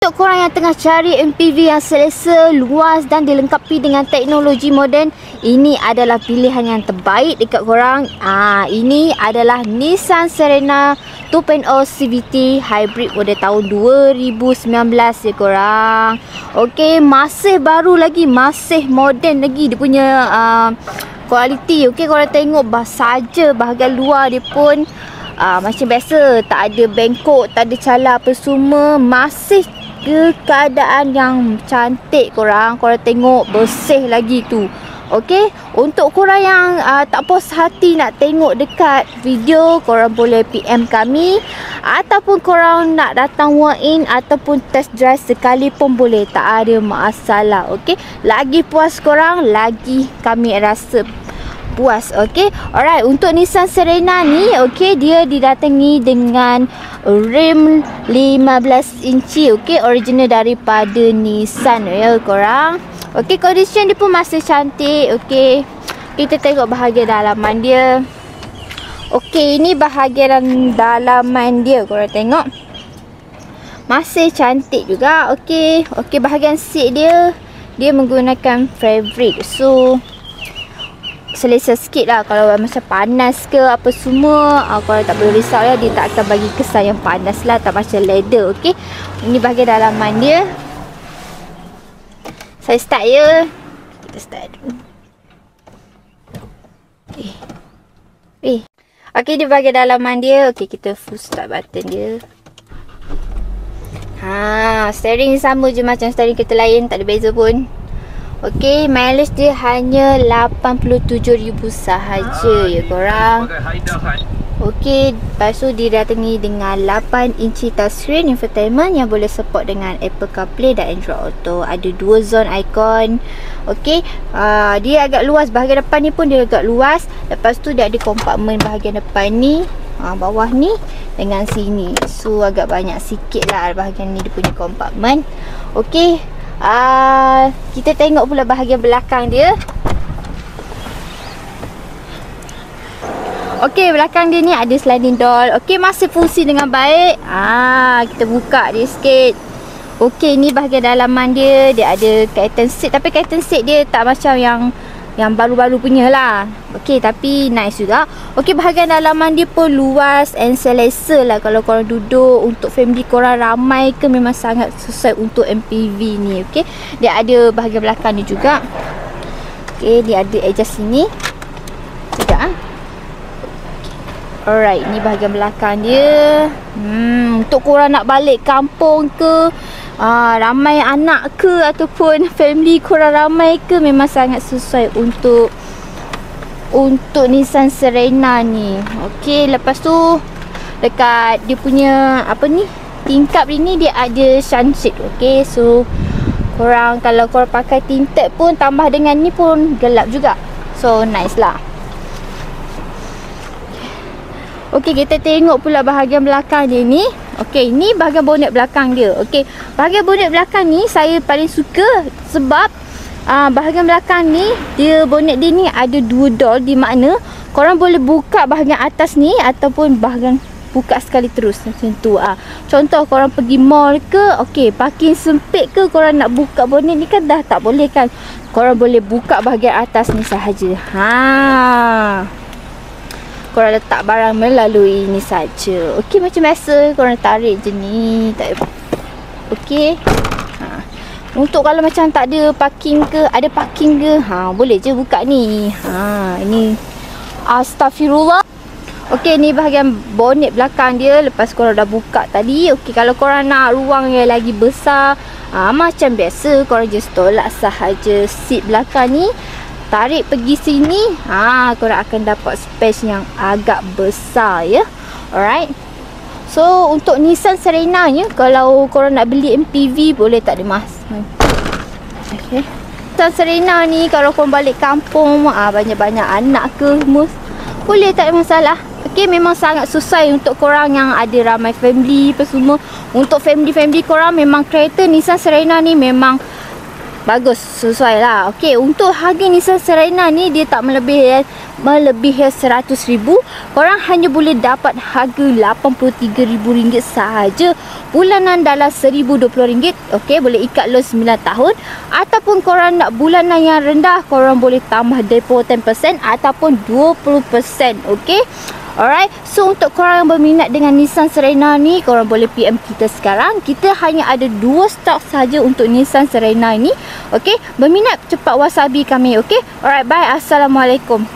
Untuk korang yang tengah cari MPV yang selesa, luas dan dilengkapi dengan teknologi moden, ini adalah pilihan yang terbaik dekat korang. Ini adalah Nissan Serena 2.0 CVT Hybrid model tahun 2019 ya korang. Okey, masih baru lagi, masih moden lagi dia punya kualiti. Okey, korang tengok saja bahagian luar dia pun macam biasa, tak ada bengkok, tak ada cala apa semua, masih ke keadaan yang cantik korang. Korang tengok bersih lagi tu. Okey, untuk korang yang tak puas hati nak tengok dekat video, korang boleh PM kami, ataupun korang nak datang walk-in ataupun test drive sekali pun boleh, tak ada masalah. Okey, lagi puas korang, lagi kami rasa puas. Okey, alright, untuk Nissan Serena ni, okey, dia didatangi dengan rim 15 inci, okey, original daripada Nissan ya korang. Okey, condition dia pun masih cantik. Okey, kita tengok bahagian dalaman dia. Okey, ini bahagian dalaman dia, korang tengok masih cantik juga. Okey, okey, bahagian seat dia menggunakan fabric, so selesa sikit lah. Kalau macam panas ke apa semua, korang tak perlu risau ya, dia tak akan bagi kesan yang panas lah, tak macam leather. Okey, ini bahagian dalaman dia. Saya start ya. Kita start dulu. Okey, di bahagian dalaman dia. Okey, kita full start button dia. Steering sama je macam steering kereta lain, tak ada beza pun. Okey, mileage dia hanya 87,000 sahaja ya korang. Okey, lepas tu didatangi dengan 8 inci touchscreen infotainment yang boleh support dengan Apple CarPlay dan Android Auto. Ada 2 zone icon. Okey, dia agak luas, bahagian depan ni pun dia agak luas. Lepas tu dia ada kompartmen bahagian depan ni, bawah ni dengan sini. So agak banyak sikit lah bahagian ni dia punya kompartmen. Okey, kita tengok pula bahagian belakang dia. Okey, belakang dia ni ada sliding door. Okey, masih fungsi dengan baik. Kita buka dia sikit. Okey, ni bahagian dalaman dia. Dia ada curtain seat, tapi curtain seat dia tak macam yang baru-baru punya lah. Okey, tapi nice juga. Okey, bahagian dalaman dia pun luas and selesa lah. Kalau korang duduk untuk family korang ramai ke, memang sangat sesuai untuk MPV ni. Okey, dia ada bahagian belakang ni juga. Okey, dia ada adjust sini. Sekejap Alright, ni bahagian belakang dia. Untuk korang nak balik kampung ke, ramai anak ke, ataupun family korang ramai ke, memang sangat sesuai untuk Nissan Serena ni. Okey, lepas tu dekat dia punya tingkap ni dia ada sunshade. Okey, so korang kalau korang pakai tinted pun, tambah dengan ni pun gelap juga. So nice lah. Okey, kita tengok pula bahagian belakang dia ni. Okey, ni bahagian bonet belakang dia. Okey, bahagian bonet belakang ni saya paling suka sebab bahagian belakang ni, bonet dia ni ada 2 door, di makna korang boleh buka bahagian atas ni ataupun bahagian buka sekali terus macam tu. Contoh korang pergi mall ke, okey, parking sempit ke, korang nak buka bonet ni kan dah tak boleh kan. Korang boleh buka bahagian atas ni sahaja. Korang letak barang melalui ni saja. Okey, macam biasa korang tarik je ni. Okey. Untuk kalau macam tak ada parking ke, ada parking ke, boleh je buka ni. Ini astagfirullah. Okey, ni bahagian bonet belakang dia. Lepas korang dah buka tadi. Okey, kalau korang nak ruang yang lagi besar, macam biasa korang just tolak sahaja seat belakang ni, tarik pergi sini, korang akan dapat space yang agak besar ya. Alright. So untuk Nissan Serena nya, kalau korang nak beli MPV boleh, tak ada masalah. Okay. Nissan Serena ni kalau korang balik kampung, banyak-banyak anak ke, boleh, tak ada masalah. Okay, memang sangat sesuai untuk korang yang ada ramai family apa semua. Untuk family korang, memang kereta Nissan Serena ni memang Bagus, sesuai lah. Okey, untuk harga Nissan Serena ni dia tak melebihi RM100,000. Korang hanya boleh dapat harga RM83,000 sahaja. Bulanan dalam RM1,020. Okey, boleh ikat loan 9 tahun. Ataupun korang nak bulanan yang rendah, korang boleh tambah depo 10% ataupun 20%. Okey. Alright, so untuk korang yang berminat dengan Nissan Serena ni, korang boleh PM kita sekarang. Kita hanya ada 2 stok saja untuk Nissan Serena ni. Okey, berminat cepat wasabi kami. Okey, alright, bye. Assalamualaikum.